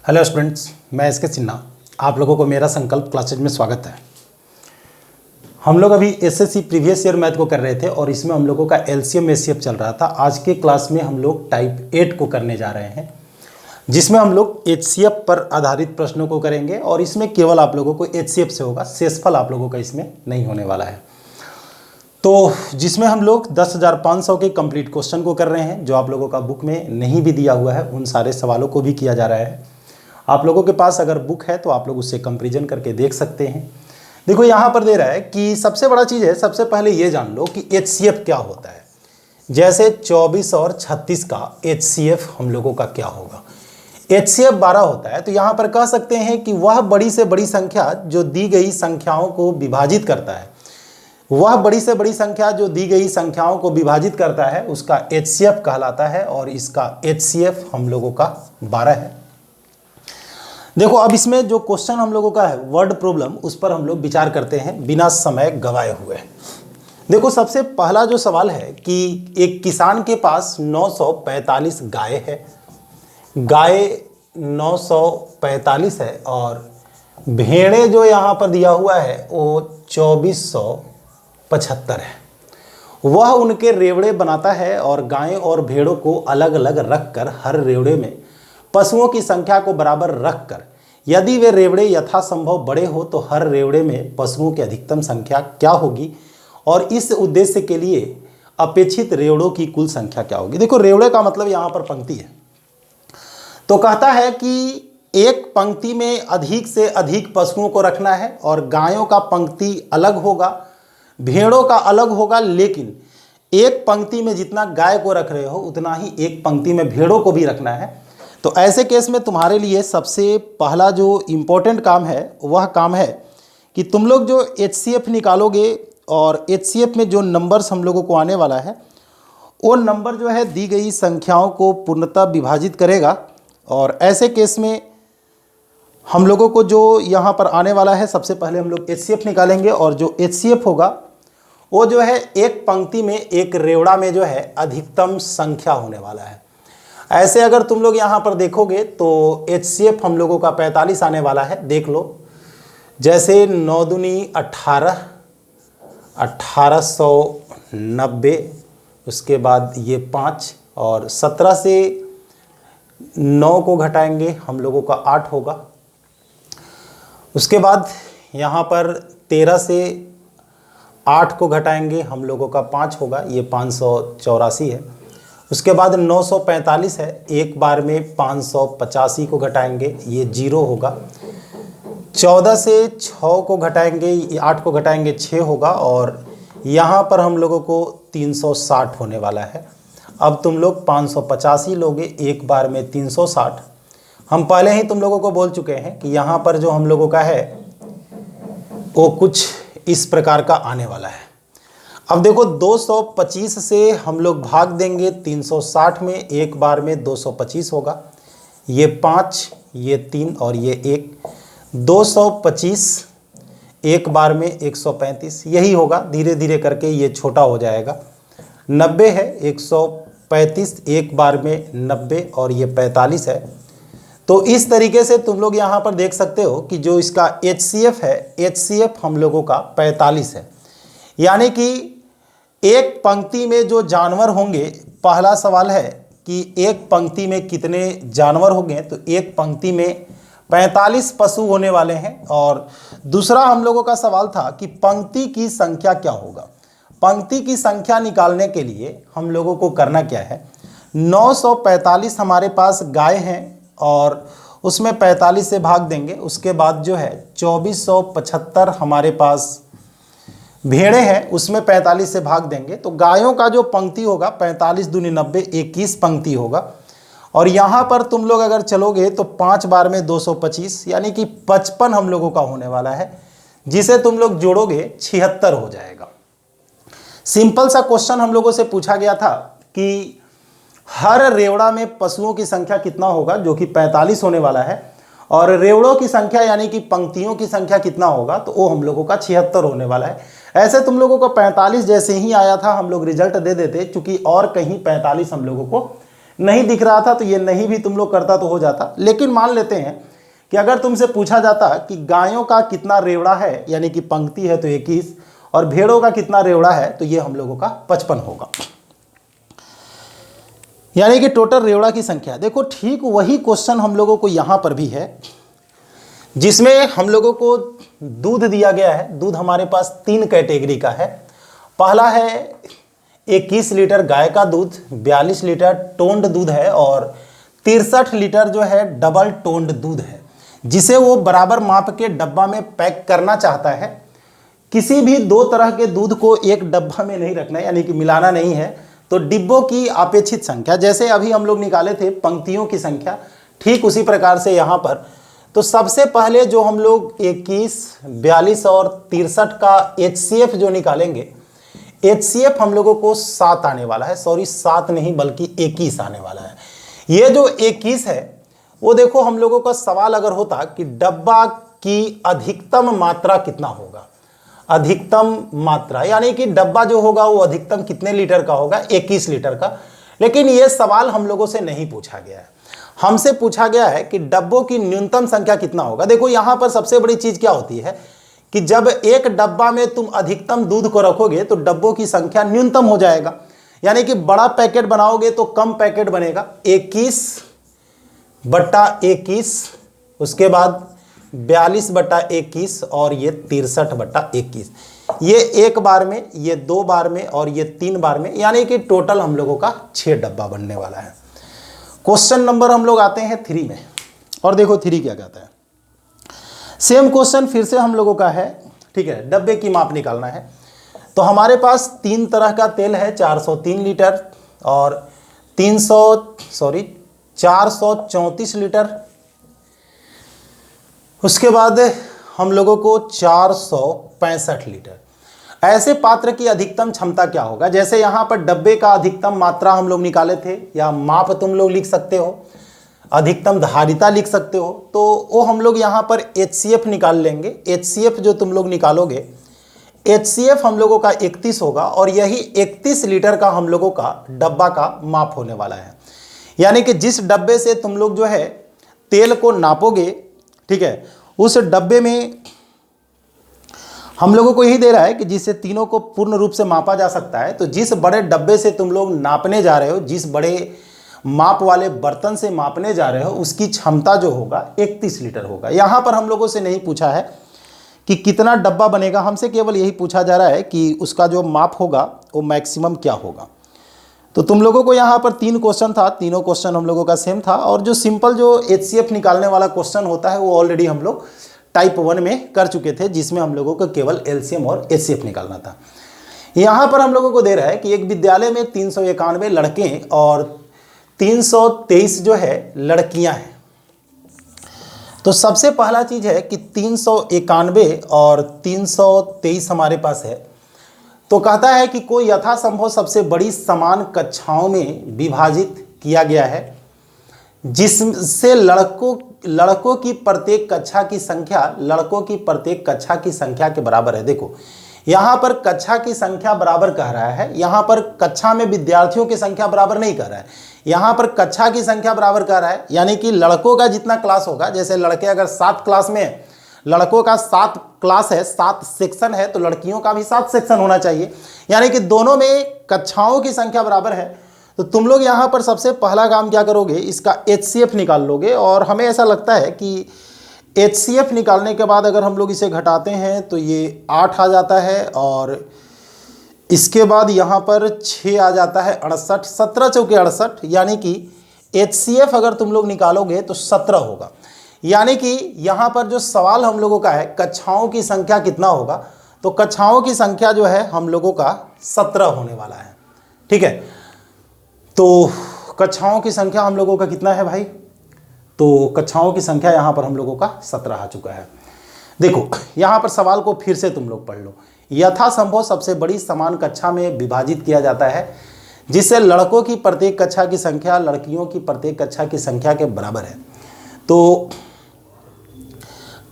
Hello students, मैं S के सिन्हा। आप लोगों को मेरा संकल्प क्लासेज में स्वागत है। हम लोग अभी एसएससी प्रीवियस ईयर मैथ को कर रहे थे और इसमें हम लोगों का एलसीएम एचसीएफ चल रहा था। आज के क्लास में हम लोग टाइप 8 को करने जा रहे हैं, जिसमें हम लोग एचसीएफ पर आधारित प्रश्नों को करेंगे और इसमें केवल आप लोगों को एचसीएफ से होगा, शेषफल आप लोगों का इसमें नहीं होने वाला है। तो जिसमें हम लोग 10,500 के कंप्लीट क्वेश्चन को कर रहे हैं, जो आप लोगों का बुक में नहीं भी दिया हुआ है, उन सारे सवालों को भी किया जा रहा है। आप लोगों के पास अगर बुक है तो आप लोग उससे कंपैरिजन करके देख सकते हैं। देखो यहाँ पर दे रहा है कि सबसे बड़ा चीज़ है, सबसे पहले ये जान लो कि एचसीएफ क्या होता है। जैसे 24 और 36 का एचसीएफ हम लोगों का क्या होगा। एचसीएफ 12 होता है, तो यहाँ पर कह सकते हैं कि वह बड़ी से बड़ी संख्या जो दी गई संख्याओं को विभाजित करता है, वह बड़ी से बड़ी संख्या जो दी गई संख्याओं को विभाजित करता है उसका एचसीएफ कहलाता है, और इसका एचसीएफ हम लोगों का 12 है। देखो अब इसमें जो क्वेश्चन हम लोगों का है वर्ड प्रॉब्लम, उस पर हम लोग विचार करते हैं बिना समय गवाए हुए। देखो सबसे पहला जो सवाल है कि एक किसान के पास 945 गाय है, गाय 945 है और भेड़े जो यहाँ पर दिया हुआ है वो 2475 है। वह उनके रेवड़े बनाता है और गायों और भेड़ों को अलग अलग रखकर हर रेवड़े में पशुओं की संख्या को बराबर रखकर यदि वे रेवड़े यथासंभव बड़े हो तो हर रेवड़े में पशुओं की अधिकतम संख्या क्या होगी, और इस उद्देश्य के लिए अपेक्षित रेवड़ों की कुल संख्या क्या होगी। देखो रेवड़े का मतलब यहाँ पर पंक्ति है, तो कहता है कि एक पंक्ति में अधिक से अधिक पशुओं को रखना है और गायों का पंक्ति अलग होगा, भेड़ों का अलग होगा, लेकिन एक पंक्ति में जितना गाय को रख रहे हो उतना ही एक पंक्ति में भेड़ों को भी रखना है। तो ऐसे केस में तुम्हारे लिए सबसे पहला जो इम्पोर्टेंट काम है वह काम है कि तुम लोग जो एचसीएफ निकालोगे और एचसीएफ में जो नंबर्स हम लोगों को आने वाला है वो नंबर जो है दी गई संख्याओं को पूर्णतः विभाजित करेगा। और ऐसे केस में हम लोगों को जो यहाँ पर आने वाला है, सबसे पहले हम लोग एचसीएफ निकालेंगे और जो एचसीएफ होगा वो जो है एक पंक्ति में एक रेवड़ा में जो है अधिकतम संख्या होने वाला है। ऐसे अगर तुम लोग यहाँ पर देखोगे तो एचसीएफ हम लोगों का 45 आने वाला है। देख लो, जैसे 9 दूनी 18, 1890, उसके बाद ये 5 और 17 से 9 को घटाएंगे हम लोगों का 8 होगा। उसके बाद यहाँ पर 13 से 8 को घटाएंगे हम लोगों का 5 होगा, ये 584 है। उसके बाद 945 है, एक बार में 585 को घटाएंगे, ये 0 होगा। 14 से 6 को घटाएंगे, 8 को घटाएंगे 6 होगा, और यहाँ पर हम लोगों को 360 होने वाला है। अब तुम लोग 585 लोगे, एक बार में 360। हम पहले ही तुम लोगों को बोल चुके हैं कि यहाँ पर जो हम लोगों का है वो कुछ इस प्रकार का आने वाला है। अब देखो 225 से हम लोग भाग देंगे 360 में, एक बार में 225 होगा, ये 5, ये 3 और ये 1। 225 एक बार में 135, यही होगा। धीरे धीरे करके ये छोटा हो जाएगा। 90 है, 135 एक बार में 90 और ये 45 है। तो इस तरीके से तुम लोग यहाँ पर देख सकते हो कि जो इसका एचसीएफ है, एचसीएफ हम लोगों का 45 है। यानी कि एक पंक्ति में जो जानवर होंगे, पहला सवाल है कि एक पंक्ति में कितने जानवर होंगे, तो एक पंक्ति में 45 पशु होने वाले हैं। और दूसरा हम लोगों का सवाल था कि पंक्ति की संख्या क्या होगा। पंक्ति की संख्या निकालने के लिए हम लोगों को करना क्या है, 945 हमारे पास गाय हैं और उसमें 45 से भाग देंगे। उसके बाद जो है 2475 हमारे पास भेड़े हैं, उसमें 45 से भाग देंगे। तो गायों का जो पंक्ति होगा 45 दूनी 90, 21 पंक्ति होगा। और यहाँ पर तुम लोग अगर चलोगे तो 5 बार में 225, यानी कि 55 हम लोगों का होने वाला है, जिसे तुम लोग जोड़ोगे 76 हो जाएगा। सिंपल सा क्वेश्चन हम लोगों से पूछा गया था कि हर रेवड़ा में पशुओं की संख्या कितना होगा, जो कि 45 होने वाला है, और रेवड़ों की संख्या यानी कि पंक्तियों की संख्या कितना होगा, तो वो हम लोगों का 76 होने वाला है। ऐसे तुम लोगों को 45 जैसे ही आया था हम लोग रिजल्ट दे देते, चूंकि और कहीं 45 हम लोगों को नहीं दिख रहा था तो ये नहीं भी तुम लोग करता तो हो जाता। लेकिन मान लेते हैं कि अगर तुमसे पूछा जाता कि गायों का कितना रेवड़ा है, यानी कि पंक्ति है तो 21, और भेड़ों का कितना रेवड़ा है, तो ये हम लोगों का 55 होगा, यानी कि टोटल रेवड़ा की संख्या। देखो ठीक वही क्वेश्चन हम लोगों को यहाँ पर भी है, जिसमें हम लोगों को दूध दिया गया है। दूध हमारे पास 3 कैटेगरी का है। पहला है 21 लीटर गाय का दूध, 42 लीटर टोंड दूध है, और 63 लीटर जो है डबल टोंड दूध है, जिसे वो बराबर माप के डब्बा में पैक करना चाहता है। किसी भी 2 तरह के दूध को एक डब्बा में नहीं रखना है, यानी कि मिलाना नहीं है। तो डिब्बों की अपेक्षित संख्या, जैसे अभी हम लोग निकाले थे पंक्तियों की संख्या, ठीक उसी प्रकार से यहाँ पर। तो सबसे पहले जो हम लोग 21, 42 और 63 का HCF जो निकालेंगे, HCF हम लोगों को 7 आने वाला है। सॉरी 7 नहीं बल्कि 21 आने वाला है। ये जो 21 है वो देखो, हम लोगों का सवाल अगर होता कि डब्बा की अधिकतम मात्रा कितना होगा, अधिकतम मात्रा यानी कि डब्बा जो होगा वो अधिकतम कितने लीटर का होगा, 21 लीटर का। लेकिन ये सवाल हम लोगों से नहीं पूछा गया है। हमसे पूछा गया है कि डब्बों की न्यूनतम संख्या कितना होगा। देखो यहाँ पर सबसे बड़ी चीज क्या होती है कि जब एक डब्बा में तुम अधिकतम दूध को रखोगे तो डब्बों की संख्या न्यूनतम हो जाएगा, यानी कि बड़ा पैकेट बनाओगे तो कम पैकेट बनेगा। 21/21, उसके बाद 42/21 और ये 63/21। ये 1 बार में, ये 2 बार में और ये 3 बार में, यानी कि टोटल हम लोगों का 6 डब्बा बनने वाला है। क्वेश्चन नंबर हम लोग आते हैं 3 में, और देखो 3 क्या कहता है। सेम क्वेश्चन फिर से हम लोगों का है, ठीक है। डब्बे की माप निकालना है। तो हमारे पास 3 तरह का तेल है, 403 लीटर और 434 लीटर। उसके बाद हम लोगों को 465 लीटर। ऐसे पात्र की अधिकतम क्षमता क्या होगा। जैसे यहाँ पर डब्बे का अधिकतम मात्रा हम लोग निकाले थे, या माप तुम लोग लिख सकते हो, अधिकतम धारिता लिख सकते हो। तो वो हम लोग यहाँ पर HCF निकाल लेंगे। HCF जो तुम लोग निकालोगे, HCF हम लोगों का 31 होगा, और यही 31 लीटर का हम लोगों का डब्बा का माप होने वाला है। यानी कि जिस डब्बे से तुम लोग जो है तेल को नापोगे, ठीक है, उस डब्बे में हम लोगों को यही दे रहा है कि जिससे तीनों को पूर्ण रूप से मापा जा सकता है। तो जिस बड़े डब्बे से तुम लोग नापने जा रहे हो, जिस बड़े माप वाले बर्तन से मापने जा रहे हो, उसकी क्षमता जो होगा 31 लीटर होगा। यहाँ पर हम लोगों से नहीं पूछा है कि कितना डब्बा बनेगा, हमसे केवल यही पूछा जा रहा है कि उसका जो माप होगा वो मैक्सिमम क्या होगा। तो तुम लोगों को यहाँ पर 3 क्वेश्चन था, तीनों क्वेश्चन हम लोगों का सेम था। और जो सिंपल जो HCF निकालने वाला क्वेश्चन होता है वो ऑलरेडी हम लोग टाइप 1 में कर चुके थे, जिसमें हम लोगों को केवल LCM और HCF निकालना था। यहाँ पर हम लोगों को दे रहा है कि एक विद्यालय में 391 लड़के और 323 जो है लड़कियां हैं। तो सबसे पहला चीज है कि 391 और 323 हमारे पास है। तो कहता है कि कोई यथासंभव सबसे बड़ी समान कक्षाओं में विभाजित किया गया है, जिससे लड़कों की प्रत्येक कक्षा की संख्या लड़कों की प्रत्येक कक्षा की संख्या के बराबर है। देखो यहाँ पर कक्षा की संख्या बराबर कह रहा है, यहाँ पर कक्षा में विद्यार्थियों की संख्या बराबर नहीं कह रहा है, यहाँ पर कक्षा की संख्या बराबर कह रहा है। यानी कि लड़कों का जितना क्लास होगा, जैसे लड़के अगर 7 क्लास में, लड़कों का 7 क्लास है, 7 सेक्शन है, तो लड़कियों का भी 7 सेक्शन होना चाहिए। यानी कि दोनों में कक्षाओं की संख्या बराबर है। तो तुम लोग यहाँ पर सबसे पहला काम क्या करोगे, इसका HCF निकाल लोगे। और हमें ऐसा लगता है कि HCF निकालने के बाद अगर हम लोग इसे घटाते हैं तो ये 8 आ जाता है, और इसके बाद यहाँ पर 6 आ जाता है, 68, 17 चौके 68। यानी कि HCF अगर तुम लोग निकालोगे तो 17 होगा। यानी कि यहाँ पर जो सवाल हम लोगों का है कक्षाओं की संख्या कितना होगा, तो कक्षाओं की संख्या जो है हम लोगों का 17 होने वाला है। ठीक है, तो कक्षाओं की संख्या हम लोगों का कितना है भाई, तो कक्षाओं की संख्या यहाँ पर हम लोगों का 17 आ चुका है। देखो यहाँ पर सवाल को फिर से तुम लोग पढ़ लो। यथासंभव सबसे बड़ी समान कक्षा में विभाजित किया जाता है, जिससे लड़कों की प्रत्येक कक्षा की संख्या लड़कियों की प्रत्येक कक्षा की संख्या के बराबर है। तो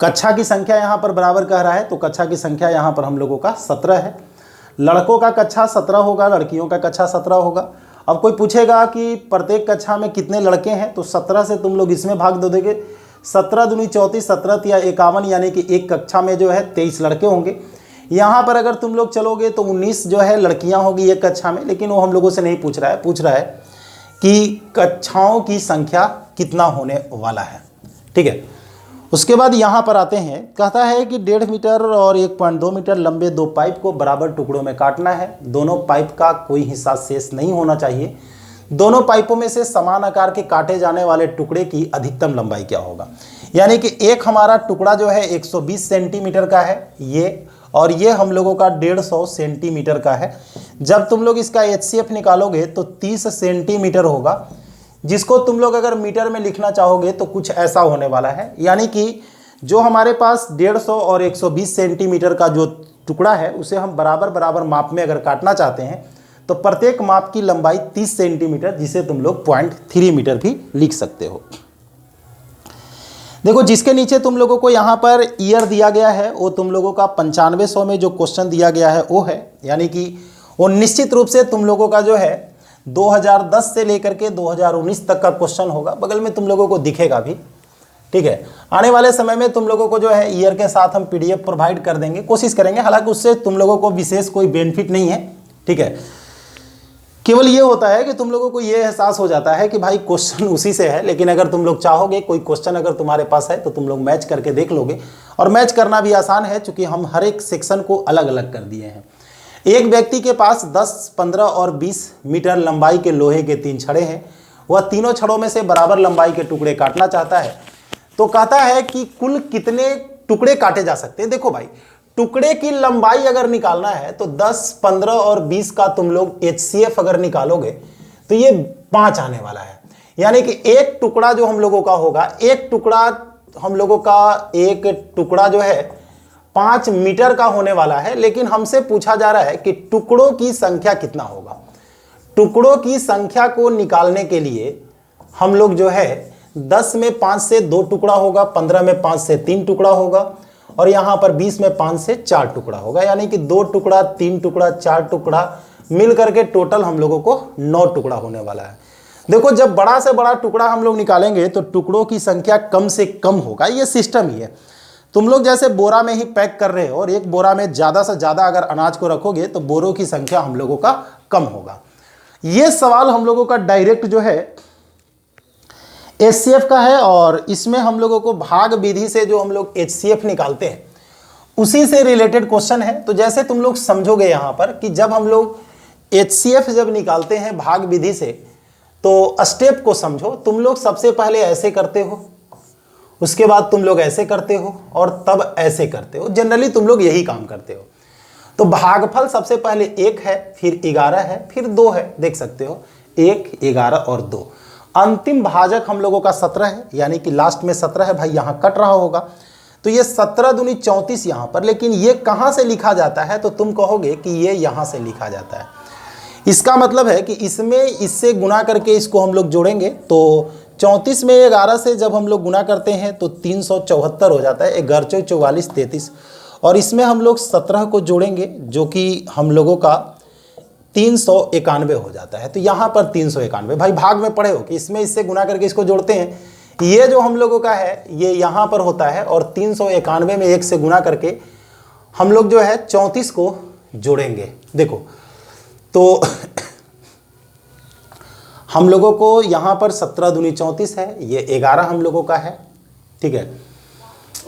कक्षा की संख्या यहाँ पर बराबर कह रहा है, तो कक्षा की संख्या यहाँ पर हम लोगों का 17 है। लड़कों का कक्षा 17 होगा, लड़कियों का कक्षा 17 होगा। अब कोई पूछेगा कि प्रत्येक कक्षा में कितने लड़के हैं, तो 17 से तुम लोग इसमें भाग दे दोगे। 17 दूनी 34, 17 या 51, यानी कि एक कक्षा में जो है 23 लड़के होंगे। यहाँ पर अगर तुम लोग चलोगे तो 19 जो है लड़कियाँ होगी एक कक्षा में, लेकिन वो हम लोगों से नहीं पूछ रहा है, पूछ रहा है कि कक्षाओं की संख्या कितना होने वाला है। ठीक है, उसके बाद यहाँ पर आते हैं, कहता है कि 1.5 मीटर और 1.2 मीटर लंबे 2 पाइप को बराबर टुकड़ों में काटना है। दोनों पाइप का कोई हिस्सा शेष नहीं होना चाहिए। दोनों पाइपों में से समान आकार के काटे जाने वाले टुकड़े की अधिकतम लंबाई क्या होगा। यानी कि एक हमारा टुकड़ा जो है 120 सेंटीमीटर का है ये, और ये हम लोगों का 150 सेंटीमीटर का है। जब तुम लोग इसका HCF निकालोगे तो 30 सेंटीमीटर होगा, जिसको तुम लोग अगर मीटर में लिखना चाहोगे तो कुछ ऐसा होने वाला है। यानी कि जो हमारे पास 150 और 120 सेंटीमीटर का जो टुकड़ा है उसे हम बराबर बराबर माप में अगर काटना चाहते हैं तो प्रत्येक माप की लंबाई 30 सेंटीमीटर, जिसे तुम लोग 0.3 मीटर भी लिख सकते हो। देखो, जिसके नीचे तुम लोगों को यहाँ पर ईयर दिया गया है वो तुम लोगों का 9500 में जो क्वेश्चन दिया गया है वो है, यानी कि वो निश्चित रूप से तुम लोगों का जो है 2010 से लेकर के 2019 तक का क्वेश्चन होगा। बगल में तुम लोगों को दिखेगा भी। ठीक है, आने वाले समय में तुम लोगों को जो है ईयर के साथ हम PDF प्रोवाइड कर देंगे, कोशिश करेंगे। हालांकि उससे तुम लोगों को विशेष कोई बेनिफिट नहीं है। ठीक है, केवल ये होता है कि तुम लोगों को ये एहसास हो जाता है कि भाई क्वेश्चन उसी से है, लेकिन अगर तुम लोग चाहोगे कोई क्वेश्चन अगर तुम्हारे पास है तो तुम लोग मैच करके देख लोगे। और मैच करना भी आसान है, चूंकि हम हर एक सेक्शन को अलग अलग कर दिए हैं। एक व्यक्ति के पास 10, 15 और 20 मीटर लंबाई के लोहे के 3 छड़े हैं। वह तीनों छड़ों में से बराबर लंबाई के टुकड़े काटना चाहता है। तो कहता है कि कुल कितने टुकड़े काटे जा सकते हैं। देखो भाई, टुकड़े की लंबाई अगर निकालना है तो 10, 15 और 20 का तुम लोग HCF अगर निकालोगे तो ये 5 आने वाला है। यानी कि एक टुकड़ा जो हम लोगों का होगा, एक टुकड़ा हम लोगों का एक टुकड़ा जो है 5 मीटर का होने वाला है। लेकिन हमसे पूछा जा रहा है कि टुकड़ों की संख्या कितना होगा। टुकड़ों की संख्या को निकालने के लिए हम लोग जो है 10 में 5 से 2 टुकड़ा होगा, 15 में 5 से 3 टुकड़ा होगा, और यहां पर 20 में 5 से 4 टुकड़ा होगा। यानी कि 2 टुकड़ा, 3 टुकड़ा, 4 टुकड़ा मिल करके टोटल हम लोगों को 9 टुकड़ा होने वाला है। देखो, जब बड़ा से बड़ा टुकड़ा हम लोग निकालेंगे तो टुकड़ों की संख्या कम से कम होगा। ये सिस्टम ही है। तुम लोग जैसे बोरा में ही पैक कर रहे हो और एक बोरा में ज़्यादा से ज़्यादा अगर अनाज को रखोगे तो बोरों की संख्या हम लोगों का कम होगा। ये सवाल हम लोगों का डायरेक्ट जो है HCF का है, और इसमें हम लोगों को भाग विधि से जो हम लोग HCF निकालते हैं उसी से रिलेटेड क्वेश्चन है। तो जैसे तुम लोग समझोगे यहाँ पर कि जब हम लोग HCF जब निकालते हैं भाग विधि से, तो स्टेप को समझो। तुम लोग सबसे पहले ऐसे करते हो, उसके बाद तुम लोग ऐसे करते हो, और तब ऐसे करते हो। जनरली तुम लोग यही काम करते हो। तो भागफल सबसे पहले 1 है, फिर 11 है, फिर 2 है। देख सकते हो 1, 11 और 2। अंतिम भाजक हम लोगों का 17 है, यानी कि लास्ट में 17 है। भाई यहाँ कट रहा होगा तो ये 17 दूनी 34 यहाँ पर। लेकिन ये कहाँ से लिखा जाता है, तो तुम कहोगे कि ये यहाँ से लिखा जाता है। इसका मतलब है कि इसमें इससे गुना करके इसको हम लोग जोड़ेंगे तो 34 में 11 से जब हम लोग गुना करते हैं तो 374 हो जाता है। 11 × 44 33, और इसमें हम लोग 17 को जोड़ेंगे जो कि हम लोगों का 391 हो जाता है। तो यहाँ पर 391, भाई भाग में पढ़े हो कि इसमें इससे गुना करके इसको जोड़ते हैं। ये जो हम लोगों का है ये यहाँ पर होता है, और 391 में 1 से गुना करके हम लोग जो है 34 को जोड़ेंगे। देखो तो हम लोगों को यहाँ पर 17 दूनी 34 है, ये 11 हम लोगों का है। ठीक है,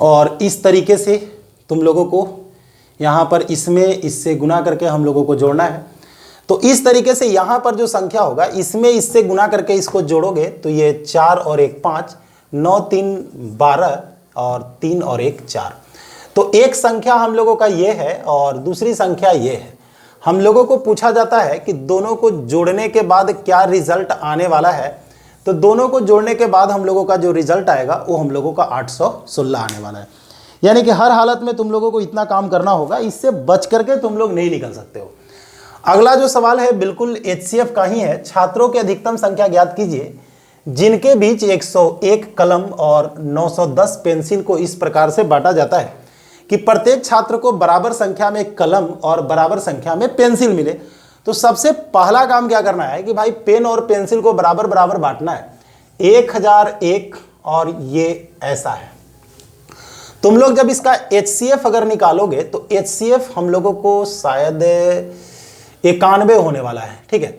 और इस तरीके से तुम लोगों को यहाँ पर इसमें इससे गुना करके हम लोगों को जोड़ना है। तो इस तरीके से यहाँ पर जो संख्या होगा इसमें इससे गुना करके इसको जोड़ोगे तो ये 4 और 1 5, 9 3 12 और 3 और 1 4। तो एक संख्या हम लोगों का ये है और दूसरी संख्या ये है। हम लोगों को पूछा जाता है कि दोनों को जोड़ने के बाद क्या रिजल्ट आने वाला है। तो दोनों को जोड़ने के बाद हम लोगों का जो रिजल्ट आएगा वो हम लोगों का 816 आने वाला है। यानी कि हर हालत में तुम लोगों को इतना काम करना होगा, इससे बच करके तुम लोग नहीं निकल सकते हो। अगला जो सवाल है बिल्कुल HCF का ही है। छात्रों की अधिकतम संख्या ज्ञात कीजिए जिनके बीच 101 कलम और 910 पेंसिल को इस प्रकार से बांटा जाता है कि प्रत्येक छात्र को बराबर संख्या में कलम और बराबर संख्या में पेंसिल मिले। तो सबसे पहला काम क्या करना है कि भाई पेन और पेंसिल को बराबर बराबर बांटना है। 1001 और ये ऐसा है। तुम लोग जब इसका HCF अगर निकालोगे तो HCF हम लोगों को शायद 91 होने वाला है। ठीक है,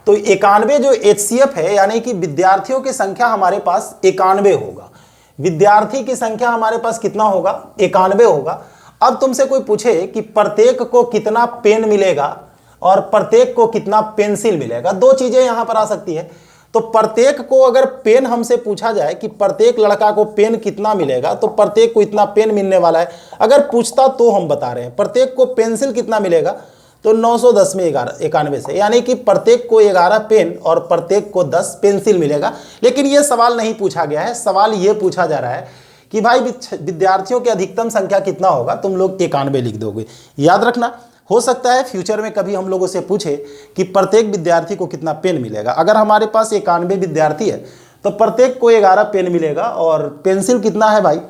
तो 91 जो HCF है यानी कि विद्यार्थियों की संख्या हमारे पास 91 होगा। विद्यार्थी की संख्या हमारे पास कितना होगा? 91 होगा। अब तुमसे कोई पूछे कि प्रत्येक को कितना पेन मिलेगा और प्रत्येक को कितना पेंसिल मिलेगा, दो चीजें यहां पर आ सकती है। तो प्रत्येक को अगर पेन हमसे पूछा जाए कि प्रत्येक लड़का को पेन कितना मिलेगा, तो प्रत्येक को इतना पेन मिलने वाला है। अगर पूछता तो हम बता रहे हैं। प्रत्येक को पेंसिल कितना मिलेगा, तो 910 में 91 से, यानी कि प्रत्येक को 11 पेन और प्रत्येक को 10 पेंसिल मिलेगा। लेकिन यह सवाल नहीं पूछा गया है। सवाल यह पूछा जा रहा है कि भाई विद्यार्थियों की अधिकतम संख्या कितना होगा। तुम लोग 91 लिख दोगे। याद रखना, हो सकता है फ्यूचर में कभी हम लोगों से पूछे कि प्रत्येक विद्यार्थी को कितना पेन मिलेगा। अगर हमारे पास 91 विद्यार्थी है तो प्रत्येक को 11 पेन मिलेगा। और पेंसिल कितना है भाई,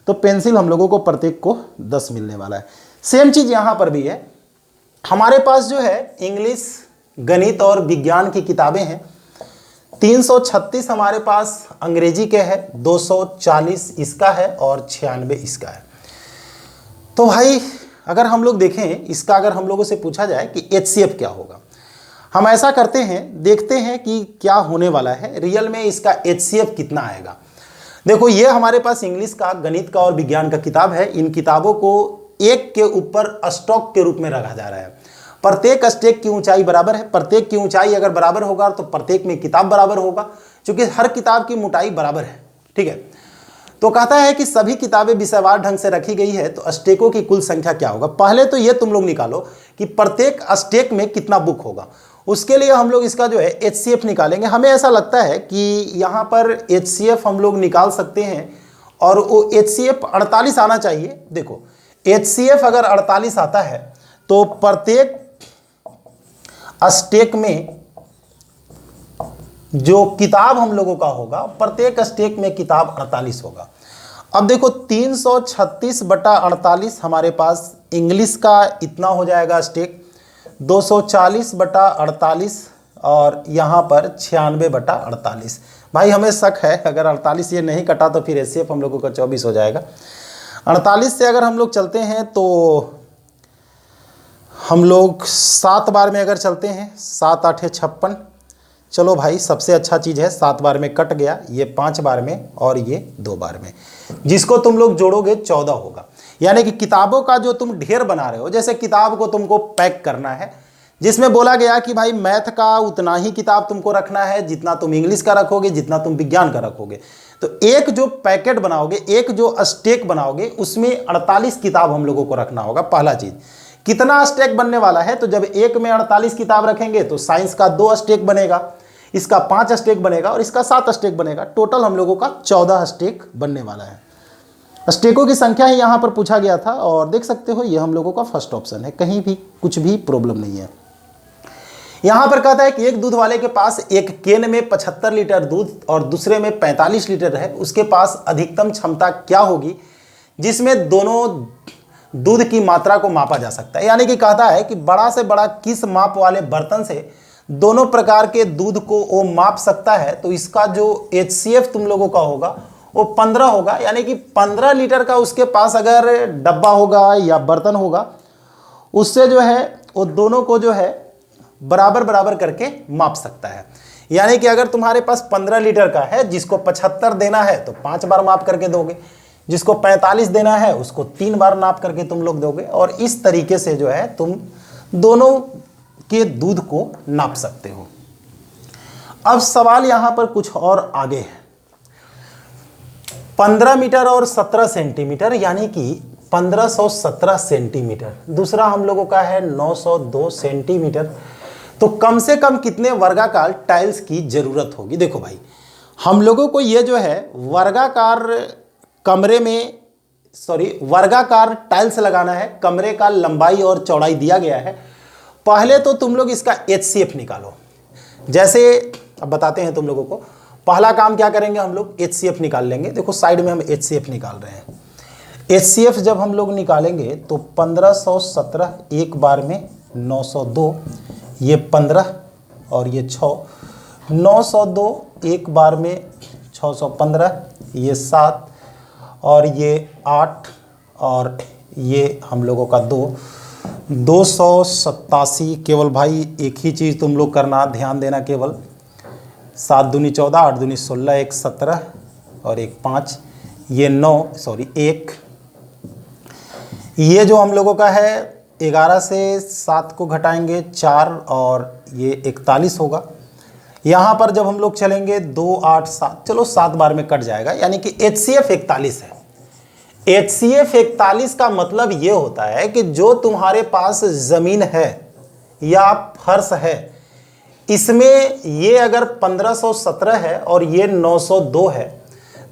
तो पेंसिल हम लोगों को प्रत्येक को 10 मिलने वाला है। सेम चीज यहां पर भी है। हमारे पास जो है इंग्लिश, गणित और विज्ञान की किताबें हैं। 336 हमारे पास अंग्रेजी के है, 240 इसका है और 96 इसका है। तो भाई अगर हम लोग देखें इसका, अगर हम लोगों से पूछा जाए कि HCF क्या होगा, हम ऐसा करते हैं, देखते हैं कि क्या होने वाला है रियल में, इसका HCF कितना आएगा। देखो ये हमारे पास इंग्लिश का, गणित का और विज्ञान का किताब है। इन किताबों को एक के ऊपर स्टॉक के रूप में रखा जा रहा है। प्रत्येक स्टैक की ऊंचाई बराबर है। प्रत्येक की ऊंचाई अगर बराबर होगा तो प्रत्येक में किताब बराबर होगा, क्योंकि हर किताब की मोटाई बराबर है। ठीक है, तो कहता है कि सभी किताबें विषयवार ढंग से रखी गई है, तो स्टैकों की कुल संख्या क्या होगा। पहले तो ये तुम लोग निकालो कि प्रत्येक स्टैक में कितना बुक होगा। उसके लिए हम लोग इसका जो है HCF निकालेंगे। हमें ऐसा लगता है कि यहाँ पर HCF हम लोग निकाल सकते हैं और वो HCF 48 आना चाहिए। देखो HCF अगर 48 आता है तो प्रत्येक स्टैक में जो किताब हम लोगों का होगा, प्रत्येक स्टैक में किताब 48 होगा। अब देखो 336 बटा 48 हमारे पास इंग्लिश का इतना हो जाएगा स्टैक, 240 बटा 48 और यहाँ पर 96 बटा 48। भाई हमें शक है, अगर 48 ये नहीं कटा तो फिर HCF हम लोगों का 24 हो जाएगा। 48 से अगर हम लोग चलते हैं तो हम लोग 7 बार में अगर चलते हैं, 7 8 56। चलो भाई सबसे अच्छा चीज़ है 7 बार में कट गया, ये 5 बार में और ये 2 बार में, जिसको तुम लोग जोड़ोगे 14 होगा। यानी कि किताबों का जो तुम ढेर बना रहे हो, जैसे किताब को तुमको पैक करना है, जिसमें बोला गया कि भाई मैथ का उतना ही किताब तुमको रखना है जितना तुम इंग्लिश का रखोगे, जितना तुम विज्ञान का रखोगे। तो एक जो पैकेट बनाओगे, एक जो स्टैक बनाओगे, उसमें 48 किताब हम लोगों को रखना होगा। पहला चीज़, कितना स्टैक बनने वाला है, तो जब एक में 48 किताब रखेंगे तो साइंस का 2 स्टैक बनेगा, इसका 5 स्टैक बनेगा और इसका 7 स्टैक बनेगा। टोटल हम लोगों का 14 स्टैक बनने वाला है। स्टैकों की संख्या ही यहाँ पर पूछा गया था और देख सकते हो ये हम लोगों का फर्स्ट ऑप्शन है, कहीं भी कुछ भी प्रॉब्लम नहीं है। यहाँ पर कहता है कि एक दूध वाले के पास एक केन में 75 लीटर दूध और दूसरे में 45 लीटर है, उसके पास अधिकतम क्षमता क्या होगी जिसमें दोनों दूध की मात्रा को मापा जा सकता है। यानी कि कहता है कि बड़ा से बड़ा किस माप वाले बर्तन से दोनों प्रकार के दूध को वो माप सकता है। तो इसका जो HCF तुम लोगों का होगा वो 15 होगा। यानी कि 15 लीटर का उसके पास अगर डब्बा होगा या बर्तन होगा, उससे जो है वो दोनों को जो है बराबर बराबर करके माप सकता है। यानी कि अगर तुम्हारे पास 15 लीटर का है, जिसको 75 देना है तो 5 बार माप करके दोगे, जिसको 45 देना है उसको 3 बार नाप करके तुम लोग दोगे, और इस तरीके से जो है तुम दोनों के दूध को नाप सकते हो। अब सवाल यहां पर कुछ और आगे है। 15 मीटर और 17 सेंटीमीटर यानी कि 1517 सेंटीमीटर, दूसरा हम लोगों का है 902 सेंटीमीटर। तो कम से कम कितने वर्गाकार टाइल्स की जरूरत होगी। देखो भाई हम लोगों को ये जो है वर्गाकार कमरे में वर्गाकार टाइल्स लगाना है। कमरे का लंबाई और चौड़ाई दिया गया है। पहले तो तुम लोग इसका HCF निकालो। जैसे अब बताते हैं तुम लोगों को, पहला काम क्या करेंगे, हम लोग HCF निकाल लेंगे। देखो साइड में हम HCF निकाल रहे हैं। HCF जब हम लोग निकालेंगे तो 1517 एक बार में 902, ये 15 और ये 6, 902 एक बार में 615, ये 7 और ये 8 और ये हम लोगों का 287। केवल भाई एक ही चीज़ तुम लोग करना, ध्यान देना, केवल 7 दूनी 14, 8 दूनी 16, एक 17 और एक 5, ये 1। ये जो हम लोगों का है 11 से 7 को घटाएंगे 4 और ये 41 होगा। यहाँ पर जब हम लोग चलेंगे 2, 8, 7, चलो 7 बार में कट जाएगा, यानी कि HCF 41 है। HCF 41 का मतलब ये होता है कि जो तुम्हारे पास ज़मीन है या फर्श है, इसमें ये अगर 1517 है और ये 902 है,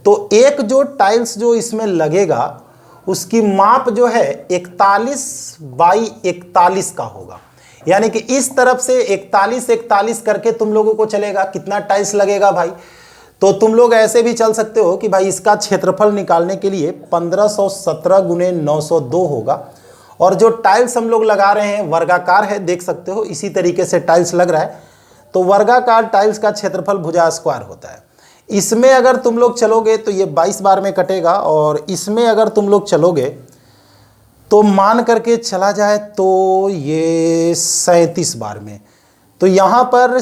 तो एक जो टाइल्स जो इसमें लगेगा उसकी माप जो है 41 बाई 41 का होगा। यानी कि इस तरफ से 41 41 करके तुम लोगों को चलेगा। कितना टाइल्स लगेगा भाई? तो तुम लोग ऐसे भी चल सकते हो कि भाई इसका क्षेत्रफल निकालने के लिए 1517 गुने 902 होगा, और जो टाइल्स हम लोग लगा रहे हैं वर्गाकार है, देख सकते हो इसी तरीके से टाइल्स लग रहा है। तो वर्गाकार टाइल्स का क्षेत्रफल भुजा स्क्वायर होता है। इसमें अगर तुम लोग चलोगे तो ये 22 बार में कटेगा, और इसमें अगर तुम लोग चलोगे तो मान करके चला जाए तो ये 37 बार में। तो यहाँ पर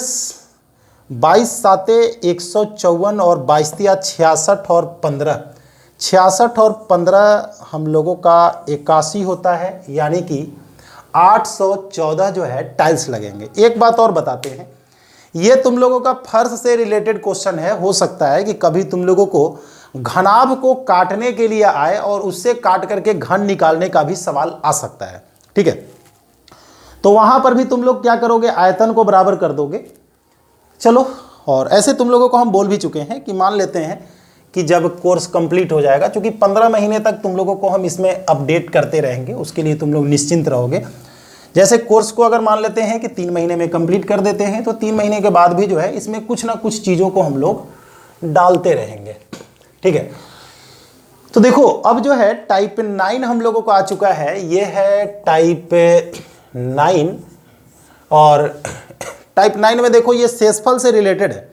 22 साते 154 और 22 तिया 66 और 15, 66 और 15 हम लोगों का 81 होता है, यानी कि 814 जो है टाइल्स लगेंगे। एक बात और बताते हैं, ये तुम लोगों का फर्श से रिलेटेड क्वेश्चन है। हो सकता है कि कभी तुम लोगों को घनाभ को काटने के लिए आए और उससे काट करके घन निकालने का भी सवाल आ सकता है, ठीक है। तो वहां पर भी तुम लोग क्या करोगे, आयतन को बराबर कर दोगे। चलो, और ऐसे तुम लोगों को हम बोल भी चुके हैं कि मान लेते हैं कि जब कोर्स कंप्लीट हो जाएगा, क्योंकि 15 महीने तक तुम लोगों को हम इसमें अपडेट करते रहेंगे, उसके लिए तुम लोग निश्चिंत रहोगे। जैसे कोर्स को अगर मान लेते हैं कि 3 महीने में कंप्लीट कर देते हैं, तो 3 महीने के बाद भी जो है इसमें कुछ ना कुछ चीज़ों को हम लोग डालते रहेंगे, ठीक है। तो देखो अब जो है टाइप 9 हम लोगों को आ चुका है। ये है टाइप 9, और टाइप 9 में देखो ये शेषफल से रिलेटेड है।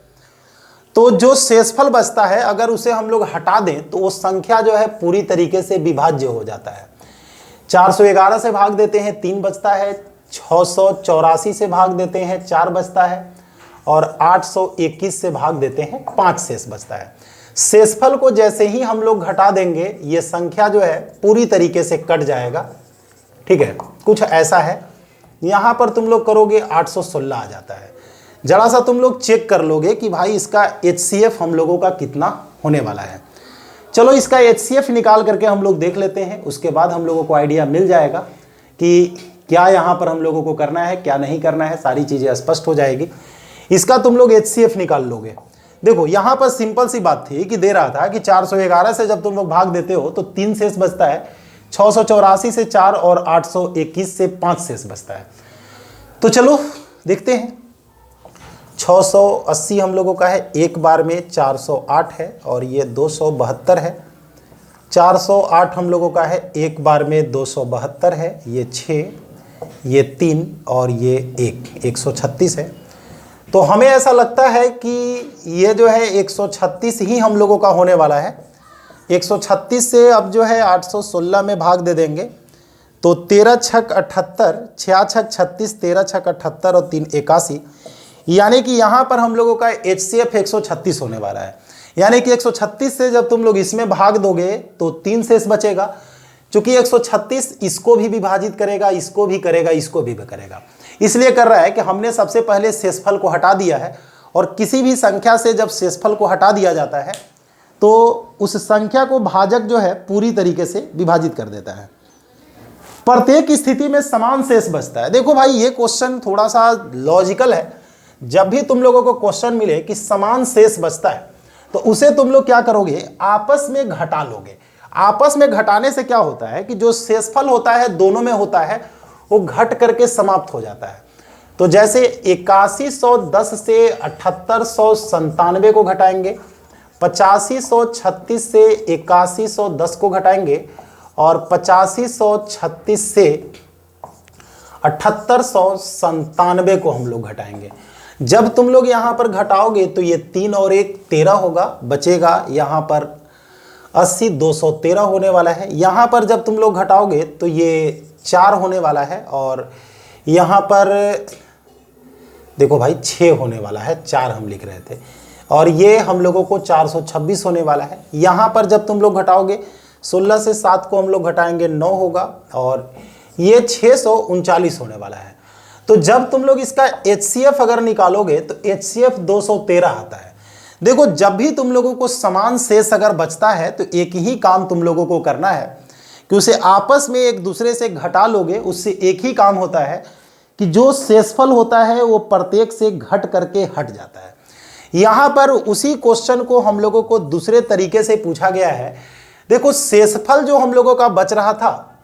तो जो शेषफल बचता है अगर उसे हम लोग हटा दें तो वो संख्या जो है पूरी तरीके से विभाज्य हो जाता है। 411 से भाग देते हैं 3 बचता है, 684 से भाग देते हैं 4 बचता है, और 821 से भाग देते हैं 5 शेष बचता है। शेषफल को जैसे ही हम लोग घटा देंगे ये संख्या जो है पूरी तरीके से कट जाएगा, ठीक है। कुछ ऐसा है, यहाँ पर तुम लोग करोगे 816 आ जाता है। जरा सा तुम लोग चेक कर लोगे कि भाई इसका HCF हम लोगों का कितना होने वाला है। चलो इसका HCF निकाल करके हम लोग देख लेते हैं, उसके बाद हम लोगों को आइडिया मिल जाएगा कि क्या यहाँ पर हम लोगों को करना है, क्या नहीं करना है, सारी चीज़ें स्पष्ट हो जाएगी। इसका तुम लोग HCF निकाल लोगे। देखो यहाँ पर सिंपल सी बात थी कि दे रहा था कि 411 से जब तुम लोग भाग देते हो तो 3 शेष बचता है, 684 से 4 और 821 से 5 शेष बचता है। तो चलो देखते हैं। 680 हम लोगों का है, एक बार में 408 है, और ये 272 है। 408 हम लोगों का है, एक बार में 272 है, ये 6, ये 3 और ये 136 है। तो हमें ऐसा लगता है कि ये जो है 136 ही हम लोगों का होने वाला है। 136 से अब जो है 816 में भाग दे देंगे तो 13 छक 78, 6 छक 36, 13 छक 78 और 3 81, यानी कि यहाँ पर हम लोगों का HCF 136 होने वाला है। यानी कि 136 से जब तुम लोग इसमें भाग दोगे तो 3 शेष बचेगा। चूंकि 136 इसको भी विभाजित करेगा, इसको भी करेगा, इसको भी करेगा, इसलिए कर रहा है कि हमने सबसे पहले शेषफल को हटा दिया है। और किसी भी संख्या से जब शेषफल को हटा दिया जाता है तो उस संख्या को भाजक जो है पूरी तरीके से विभाजित कर देता है। प्रत्येक स्थिति में समान शेष बचता है। देखो भाई ये क्वेश्चन थोड़ा सा लॉजिकल है। जब भी तुम लोगों को क्वेश्चन मिले कि समान शेष बचता है तो उसे तुम लोग क्या करोगे, आपस में घटा लोगे। आपस में घटाने से क्या होता है कि जो शेषफल होता है दोनों में होता है वो घट करके समाप्त हो जाता है। तो जैसे 8110 से 7897 को घटाएंगे, 8536 से 8110 को घटाएंगे, और 8536 से 7897 को हम लोग घटाएंगे। जब तुम लोग यहाँ पर घटाओगे तो ये 3 और 1 13 होगा, बचेगा यहाँ पर 80 213 होने वाला है। यहाँ पर जब तुम लोग घटाओगे तो ये 4 होने वाला है और यहाँ पर देखो भाई 6 होने वाला है, 4 हम लिख रहे थे, और ये हम लोगों को 426 होने वाला है। यहाँ पर जब तुम लोग घटाओगे 16 से 7 को हम लोग घटाएंगे 9 होगा और ये 639 होने वाला है। तो जब तुम लोग इसका HCF अगर निकालोगे तो HCF 213 आता है। देखो जब भी तुम लोगों को समान शेष अगर बचता है तो एक ही काम तुम लोगों को करना है कि उसे आपस में एक दूसरे से घटा लोगे। उससे एक ही काम होता है कि जो शेषफल होता है वो प्रत्येक से घट करके हट जाता है। यहाँ पर उसी क्वेश्चन को हम लोगों को दूसरे तरीके से पूछा गया है। देखो शेषफल जो हम लोगों का बच रहा था,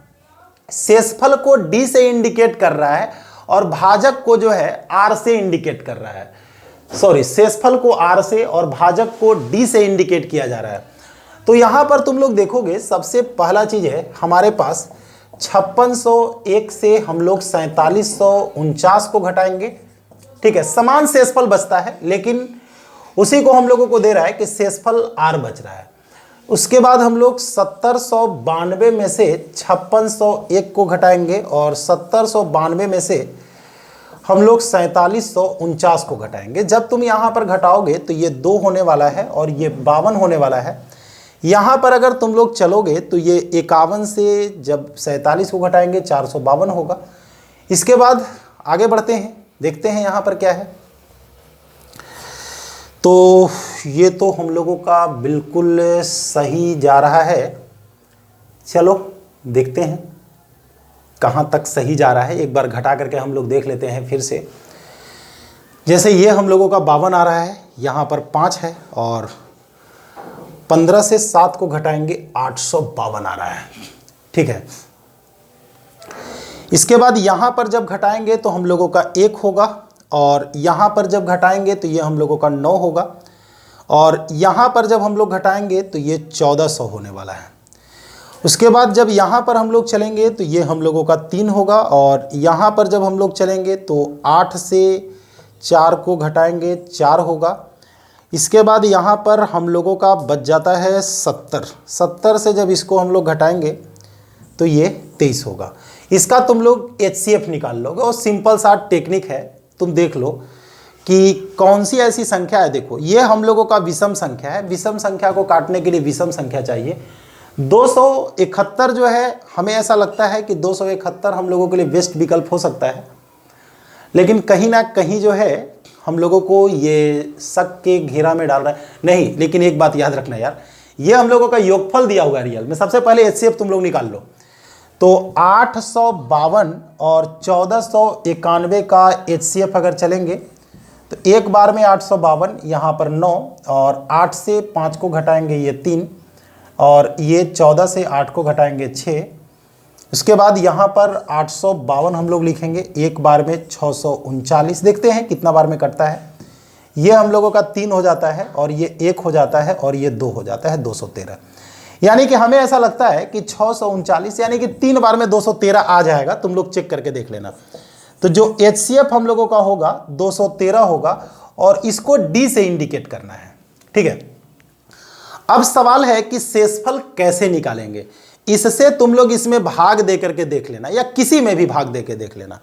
शेषफल को D से इंडिकेट कर रहा है और भाजक को जो है R से इंडिकेट कर रहा है। सॉरी, शेषफल को R से और भाजक को D से इंडिकेट किया जा रहा है। तो यहां पर तुम लोग देखोगे सबसे पहला चीज है हमारे पास 5601 से हम लोग 4749 को घटाएंगे। ठीक है, समान शेषफल बचता है लेकिन उसी को हम लोगों को दे रहा है कि शेषफल R बच रहा है। उसके बाद हम लोग 7092 में से 5601 को घटाएंगे और 7092 में से हम लोग 4749 को घटाएंगे। जब तुम यहाँ पर घटाओगे तो ये 2 होने वाला है और ये 52 होने वाला है। यहाँ पर अगर तुम लोग चलोगे तो ये 51 से जब 47 को घटाएंगे 452 होगा। इसके बाद आगे बढ़ते हैं, देखते हैं यहाँ पर क्या है। तो ये तो हम लोगों का बिल्कुल सही जा रहा है। चलो देखते हैं कहाँ तक सही जा रहा है, एक बार घटा करके हम लोग देख लेते हैं फिर से। जैसे ये हम लोगों का 52 आ रहा है, यहाँ पर 5 है और 15 से 7 को घटाएंगे 852 आ रहा है। ठीक है, इसके बाद यहाँ पर जब घटाएंगे तो हम लोगों का 1 होगा और यहाँ पर जब घटाएंगे तो ये हम लोगों का 9 होगा और यहाँ पर जब हम लोग घटाएंगे तो ये 1400 होने वाला है। उसके बाद जब यहाँ पर हम लोग चलेंगे तो ये हम लोगों का 3 होगा और यहाँ पर जब हम लोग चलेंगे तो 8 से 4 को घटाएंगे 4 होगा। इसके बाद यहाँ पर हम लोगों का बच जाता है 70 से जब इसको हम लोग घटाएंगे तो ये 23 होगा। इसका तुम लोग HCF निकाल लोगे और सिंपल सा टेक्निक है, तुम देख लो कि कौन सी ऐसी संख्या है। देखो ये हम लोगों का विषम संख्या है, विषम संख्या को काटने के लिए विषम संख्या चाहिए। 271 जो है, हमें ऐसा लगता है कि 271 हम लोगों के लिए बेस्ट विकल्प हो सकता है, लेकिन कहीं ना कहीं जो है हम लोगों को ये शक के घेरा में डाल रहा है। नहीं, लेकिन एक बात याद रखना यार, ये हम लोगों का योगफल दिया हुआ है रियल में। सबसे पहले HCF तुम लोग निकाल लो। तो 852 और 1491 का HCF अगर चलेंगे तो एक बार में 852, यहाँ पर 9 और 8 से 5 को घटाएंगे ये 3 और ये 14 से 8 को घटाएंगे 6। उसके बाद यहाँ पर 852 हम लोग लिखेंगे, एक बार में 639। देखते हैं कितना बार में कटता है। ये हम लोगों का 3 हो जाता है और ये 1 हो जाता है और ये 2 हो जाता है, 213। यानी कि हमें ऐसा लगता है कि 639 यानी कि 3 बार में 213 आ जाएगा। तुम लोग चेक करके देख लेना। तो जो HCF हम लोगों का होगा 213 होगा और इसको D से इंडिकेट करना है। ठीक है, अब सवाल है कि शेषफल कैसे निकालेंगे। इससे तुम लोग इसमें भाग दे करके देख लेना या किसी में भी भाग दे के देख लेना।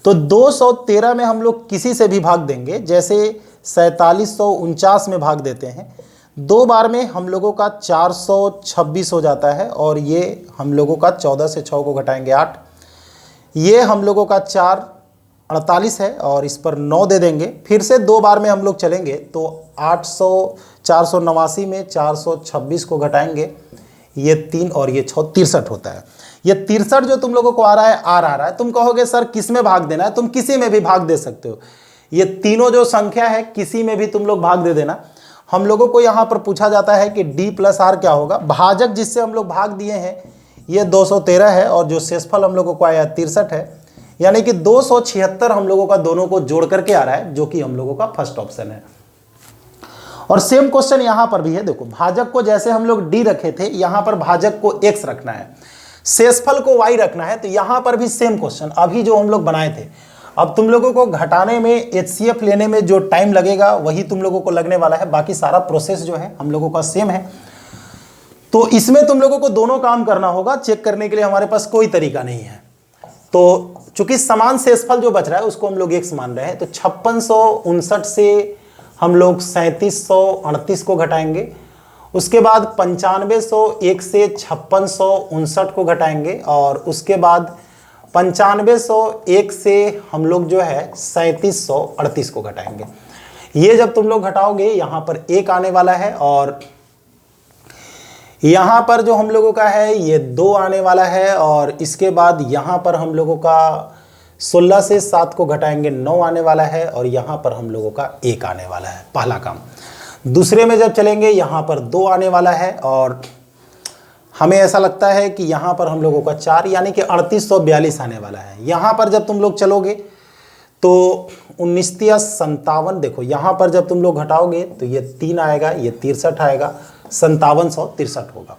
तो 213 में हम लोग किसी से भी भाग देंगे, जैसे 4749 में भाग देते हैं। 2 बार में हम लोगों का 426 हो जाता है और ये हम लोगों का 14 से 6 को घटाएंगे 8। ये हम लोगों का 448 है और इस पर 9 दे देंगे। फिर से 2 बार में हम लोग चलेंगे तो 489 में 426 को घटाएंगे, ये 3 और ये 6 63 होता है। ये 63 जो तुम लोगों को आ रहा है आ रहा है। तुम कहोगे सर किस में भाग देना है, तुम किसी में भी भाग दे सकते हो। ये तीनों जो संख्या है किसी में भी तुम लोग भाग दे देना। हम लोगों को यहाँ पर पूछा जाता है कि D + R क्या होगा। भाजक जिससे हम लोग भाग दिए हैं ये 213 है और जो शेषफल हम लोगों को आया 63 है, यानी कि 276 हम लोगों का दोनों को जोड़ करके आ रहा है, जो कि हम लोगों का फर्स्ट ऑप्शन है। और सेम क्वेश्चन यहाँ पर भी है। देखो भाजक को जैसे हम लोग D रखे थे, यहाँ पर भाजक को X रखना है। शेषफल को y रखना है। तो यहां पर भी सेम क्वेश्चन अभी जो हम लोग बनाए थे, अब तुम लोगों को घटाने में HCF लेने में जो टाइम लगेगा वही तुम लोगों को लगने वाला है, बाकी सारा प्रोसेस जो है हम लोगों का सेम है। तो इसमें तुम लोगों को दोनों काम करना होगा, चेक करने के लिए हमारे पास कोई तरीका नहीं है। तो चूंकि समान शेषफल जो बच रहा है उसको हम लोग x मान रहे हैं, तो 5659 से हम लोग 3738 को घटाएंगे, उसके बाद 9501 से 5659 को घटाएंगे, और उसके बाद 9501 से हम लोग जो है 3738 को घटाएंगे। ये जब तुम लोग घटाओगे यहाँ पर 1 आने वाला है, और यहाँ पर जो हम लोगों का है ये 2 आने वाला है, और इसके बाद यहाँ पर हम लोगों का 16 से 7 को घटाएंगे 9 आने वाला है, और यहाँ पर हम लोगों का 1 आने वाला है। पहला काम। दूसरे में जब चलेंगे यहाँ पर 2 आने वाला है, और हमें ऐसा लगता है कि यहाँ पर हम लोगों का 4 यानी कि 3842 आने वाला है। यहाँ पर जब तुम लोग चलोगे तो 1957, देखो यहाँ पर जब तुम लोग घटाओगे तो ये 3 आएगा, ये 63 आएगा, 5763 होगा।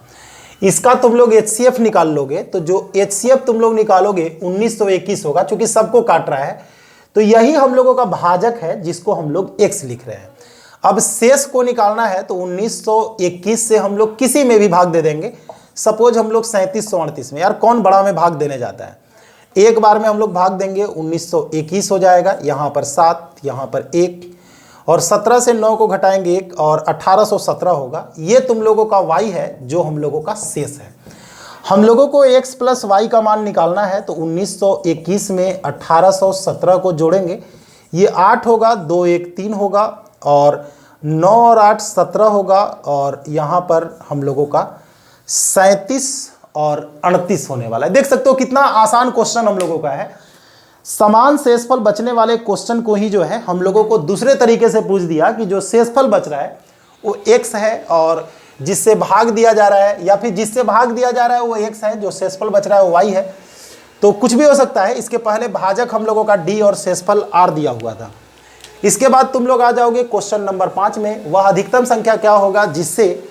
इसका तुम लोग HCF निकाल लोगे तो जो HCF तुम लोग निकालोगे 1921 होगा, चूंकि सबको काट रहा है तो यही हम लोगों का भाजक है जिसको हम लोग x लिख रहे हैं। अब शेष को निकालना है तो 1921 से हम लोग किसी में भी भाग दे देंगे। सपोज हम लोग 3738 में, यार कौन बड़ा में भाग देने जाता है, एक बार में हम लोग भाग देंगे, 1921 हो जाएगा, यहाँ पर 7, यहाँ पर 1, और 17 से 9 को घटाएंगे 1, और 1817 होगा। ये तुम लोगों का y है जो हम लोगों का शेष है। हम लोगों को x प्लस y का मान निकालना है, तो 1921 में 1817 को जोड़ेंगे, ये 8 होगा, 2 1 3 होगा, और 9 और 8 17 होगा, और यहाँ पर हम लोगों का 37 और 38 होने वाला है। देख सकते हो कितना आसान क्वेश्चन हम लोगों का है। समान शेषफल बचने वाले क्वेश्चन को ही जो है हम लोगों को दूसरे तरीके से पूछ दिया कि जो शेषफल बच रहा है वो x है, और जिससे भाग दिया जा रहा है या फिर जिससे भाग दिया जा रहा है वो x है, जो शेषफल बच रहा है वो y है। तो कुछ भी हो सकता है। इसके पहले भाजक हम लोगों का d और शेषफल r दिया हुआ था। इसके बाद तुम लोग आ जाओगे क्वेश्चन नंबर 5 में, वह अधिकतम संख्या क्या होगा जिससे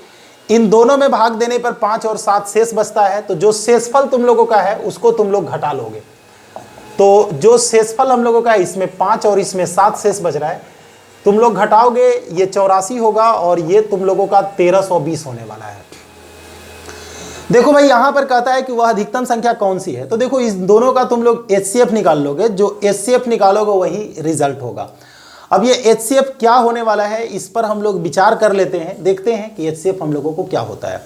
इन दोनों में भाग देने पर 5 और 7 शेष बचता है। तो जो शेषफल तुम लोगों का है उसको तुम लोग घटा लोगे। तो जो शेषफल हम लोगों का है इसमें 5 और इसमें 7 शेष बच रहा है, तुम लोग घटाओगे, ये 84 होगा, और ये तुम लोगों का 1320 होने वाला है। देखो भाई यहां पर कहता है कि वह अधिकतम संख्या कौन सी है, तो देखो इस दोनों का तुम लोग HCF निकाल लोगे, जो HCF निकालोगे वही रिजल्ट होगा। अब ये HCF क्या होने वाला है इस पर हम लोग विचार कर लेते हैं, देखते हैं कि HCF हम लोगों को क्या होता है।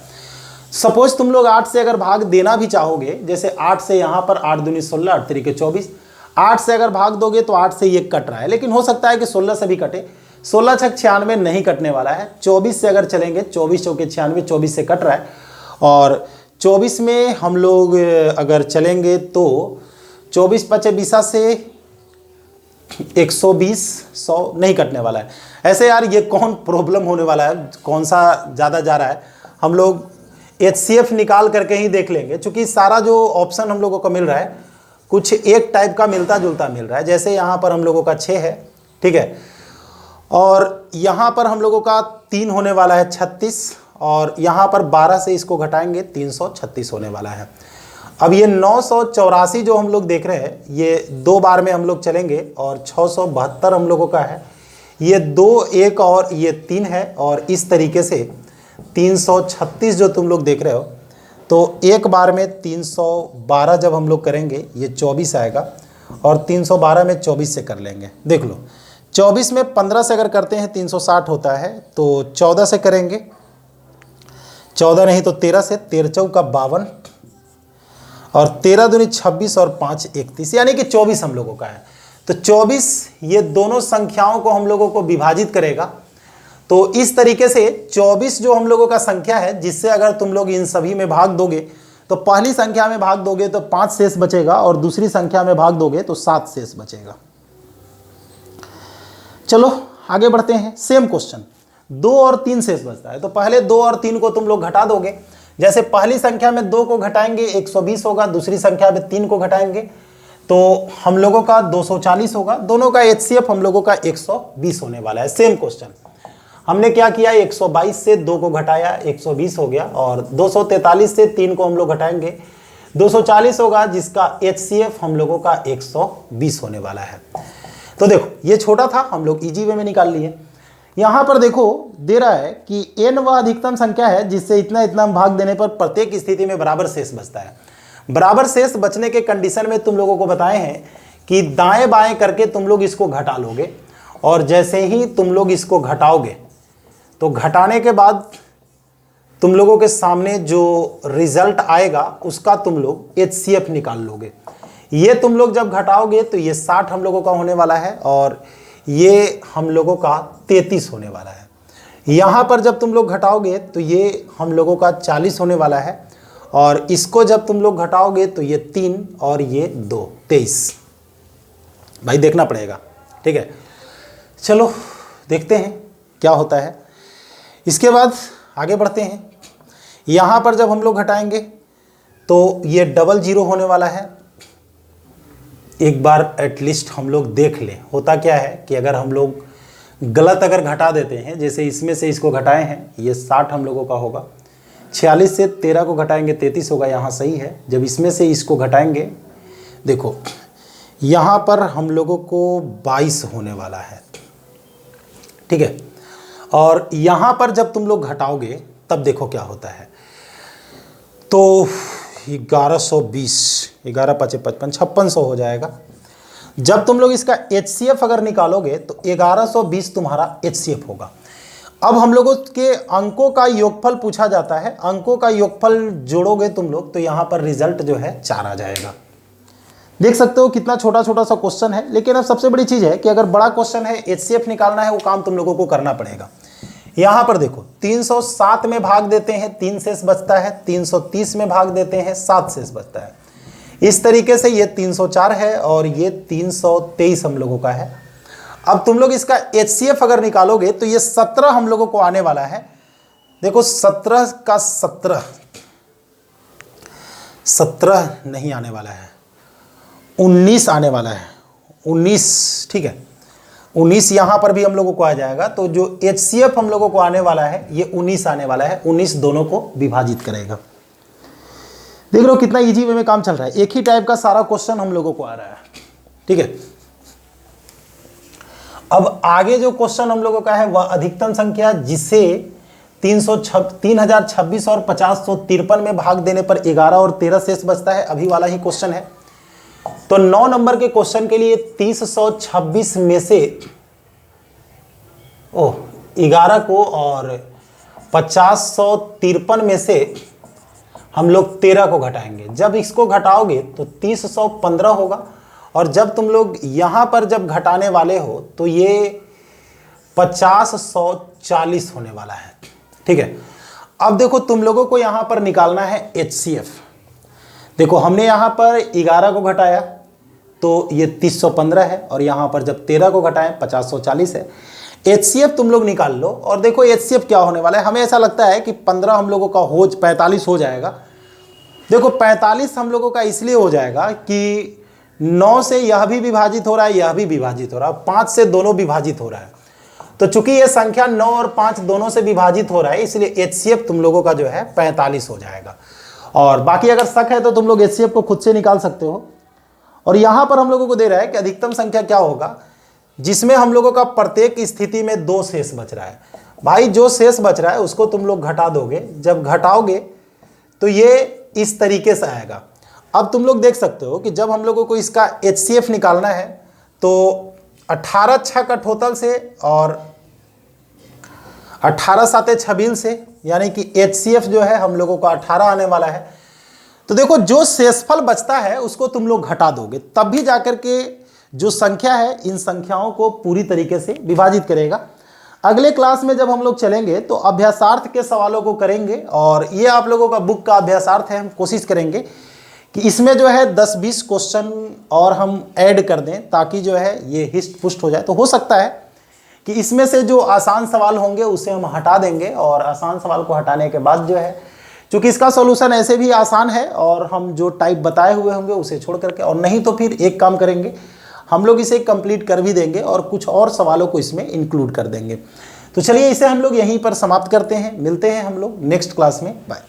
सपोज तुम लोग 8 से अगर भाग देना भी चाहोगे, जैसे 8 से यहाँ पर 8 दूनी 16, 8 तरीके 24, 8 से अगर भाग दोगे तो 8 से ये कट रहा है, लेकिन हो सकता है कि 16 से भी कटे। 16 छक 96 नहीं कटने वाला है। 24 से अगर चलेंगे, 24 चौके 96, 24 से कट रहा है, और 24 में हम लोग अगर चलेंगे तो 24 पचे 20 से 120, 100 नहीं कटने वाला है। ऐसे यार ये कौन प्रॉब्लम होने वाला है, कौन सा ज़्यादा जा रहा है, हम लोग HCF निकाल करके ही देख लेंगे, क्योंकि सारा जो ऑप्शन हम लोगों को मिल रहा है कुछ एक टाइप का मिलता जुलता मिल रहा है। जैसे यहाँ पर हम लोगों का 6 है, ठीक है, और यहाँ पर हम लोगों का 3 होने वाला है 36, और यहाँ पर 12 से इसको घटाएंगे 336 होने वाला है। अब ये 984 जो हम लोग देख रहे हैं ये 2 बार में हम लोग चलेंगे, और 672 हम लोगों का है, ये 2 1 और ये 3 है, और इस तरीके से 336 जो तुम लोग देख रहे हो, तो एक बार में 312 जब हम लोग करेंगे ये 24 आएगा, और 312 में 24 से कर लेंगे। देख लो 24 में 15 से अगर करते हैं 360 होता है, तो 14 से करेंगे, 14 नहीं तो 13 से, 13 चौका 52, और 13 दूनी 26, और 5 31, यानी कि 24 हम लोगों का है। तो 24 ये दोनों संख्याओं को हम लोगों को विभाजित करेगा। तो इस तरीके से 24 जो हम लोगों का संख्या है जिससे अगर तुम लोग इन सभी में भाग दोगे तो पहली संख्या में भाग दोगे तो 5 शेष बचेगा, और दूसरी संख्या में भाग दोगे तो 7 शेष बचेगा। चलो आगे बढ़ते हैं। सेम क्वेश्चन, 2 और 3 शेष बचता है, तो पहले 2 और 3 को तुम लोग घटा दोगे। जैसे पहली संख्या में 2 को घटाएंगे 120 होगा, दूसरी संख्या में 3 को घटाएंगे तो हम लोगों का 240 होगा। दोनों का HCF हम लोगों का 120 होने वाला है। सेम क्वेश्चन हमने क्या किया, 122 से 2 को घटाया 120 हो गया, और 243 से 3 को हम लोग घटाएंगे 240 होगा, जिसका HCF हम लोगों का 120 होने वाला है। तो देखो ये छोटा था, हम लोग इजी वे में निकाल लिए। यहां पर देखो दे रहा है कि n वह अधिकतम संख्या है जिससे इतना इतना भाग देने पर प्रत्येक स्थिति में बराबर शेष बचता है। बराबर शेष बचने के कंडीशन में तुम लोगों को बताए हैं कि दाएं बाएं करके तुम लोग इसको घटा लोगे, और जैसे ही तुम लोग इसको घटाओगे तो घटाने के बाद तुम लोगों के सामने जो रिजल्ट आएगा उसका तुम लोग HCF निकाल लोगे। ये तुम लोग जब घटाओगे तो ये 60 हम लोगों का होने वाला है, और ये हम लोगों का 33 होने वाला है। यहाँ पर जब तुम लोग घटाओगे तो ये हम लोगों का 40 होने वाला है, और इसको जब तुम लोग घटाओगे तो ये 3 और ये 2, 23। भाई देखना पड़ेगा, ठीक है। चलो देखते हैं क्या होता है। इसके बाद आगे बढ़ते हैं। यहाँ पर जब हम लोग घटाएंगे तो ये 00 होने वाला है। एक बार एटलीस्ट हम लोग देख लें होता क्या है कि अगर हम लोग गलत अगर घटा देते हैं, जैसे इसमें से इसको घटाए हैं, ये 60 हम लोगों का होगा, 46 से 13 को घटाएंगे 33 होगा, यहाँ सही है। जब इसमें से इसको घटाएंगे, देखो यहाँ पर हम लोगों को 22 होने वाला है, ठीक है। और यहाँ पर जब तुम लोग घटाओगे तब देखो क्या होता है, तो 1120, 11 5 55, 5600 हो जाएगा। जब तुम लोग इसका HCF अगर निकालोगे तो 1120 तुम्हारा HCF होगा। अब हम लोगों के अंकों का योगफल पूछा जाता है, अंकों का योगफल जोड़ोगे तुम लोग तो यहाँ पर रिजल्ट जो है 4 आ जाएगा। देख सकते हो कितना छोटा छोटा सा क्वेश्चन है, लेकिन अब सबसे बड़ी चीज़ है कि अगर बड़ा क्वेश्चन है, HCF निकालना है, वो काम तुम लोगों को करना पड़ेगा। यहाँ पर देखो 307 में भाग देते हैं 3 शेष बचता है, 330 में भाग देते हैं 7 शेष बचता है। इस तरीके से ये 304 है और ये 323 हम लोगों का है। अब तुम लोग इसका HCF अगर निकालोगे तो ये 17 हम लोगों को आने वाला है। देखो 17 का 17 नहीं आने वाला है, 19 आने वाला है, 19, ठीक है। 19 यहाँ पर भी हम लोगों को आ जाएगा। तो जो HCF हम लोगों को आने वाला है ये 19 आने वाला है। 19 दोनों को विभाजित करेगा। देख लो कितना इजी वे में काम चल रहा है, एक ही टाइप का सारा क्वेश्चन हम लोगों को आ रहा है, ठीक है। अब आगे जो क्वेश्चन हम लोगों का है वह अधिकतम संख्या जिसे 3026 और 5053 में भाग देने पर 11 और 13 शेष बचता है, अभी वाला ही क्वेश्चन है। तो 9 नंबर के क्वेश्चन के लिए 3026 में से 11 को और 5053 में से हम लोग 13 को घटाएंगे। जब इसको घटाओगे तो 3015 होगा, और जब तुम लोग यहां पर जब घटाने वाले हो तो ये 5040 होने वाला है, ठीक है। अब देखो तुम लोगों को यहां पर निकालना है HCF। देखो हमने यहां पर 11 को घटाया तो ये 3015 है, और यहां पर जब 13 को घटाएं 5040 है। HCF तुम लोग निकाल लो, और देखो HCF क्या होने वाला है। हमें ऐसा लगता है कि 15 हम लोगों का 45 हो जाएगा। देखो 45 हम लोगों का इसलिए हो जाएगा कि 9 से यह भी विभाजित हो रहा है, यह भी विभाजित हो रहा है, 5 से दोनों विभाजित हो रहा है। तो चूंकि ये संख्या 9 और 5 दोनों से विभाजित हो रहा है, इसलिए HCF तुम लोगों का जो है 45 हो जाएगा। और बाकी अगर शक है तो तुम लोग HCF को खुद से निकाल सकते हो। और यहां पर हम लोगों को दे रहा है कि अधिकतम संख्या क्या होगा जिसमें हम लोगों का प्रत्येक स्थिति में 2 शेष बच रहा है। भाई जो शेष बच रहा है उसको तुम लोग घटा दोगे, जब घटाओगे तो ये इस तरीके से आएगा। अब तुम लोग देख सकते हो कि जब हम लोगों को इसका HCF निकालना है तो 18 6 का टोटल से और 18 7 26 से, यानी कि HCF जो है हम लोगों का 18 आने वाला है। तो देखो जो शेषफल बचता है उसको तुम लोग घटा दोगे, तब भी जाकर के जो संख्या है इन संख्याओं को पूरी तरीके से विभाजित करेगा। अगले क्लास में जब हम लोग चलेंगे तो अभ्यासार्थ के सवालों को करेंगे, और ये आप लोगों का बुक का अभ्यासार्थ है। हम कोशिश करेंगे कि इसमें जो है 10-20 क्वेश्चन और हम ऐड कर दें ताकि जो है ये हिस्ट पुष्ट हो जाए। तो हो सकता है कि इसमें से जो आसान सवाल होंगे उसे हम हटा देंगे, और आसान सवाल को हटाने के बाद जो है, चूँकि इसका सॉल्यूशन ऐसे भी आसान है, और हम जो टाइप बताए हुए होंगे उसे छोड़ करके, और नहीं तो फिर एक काम करेंगे, हम लोग इसे कंप्लीट कर भी देंगे और कुछ और सवालों को इसमें इंक्लूड कर देंगे। तो चलिए इसे हम लोग यहीं पर समाप्त करते हैं। मिलते हैं हम लोग नेक्स्ट क्लास में। बाय।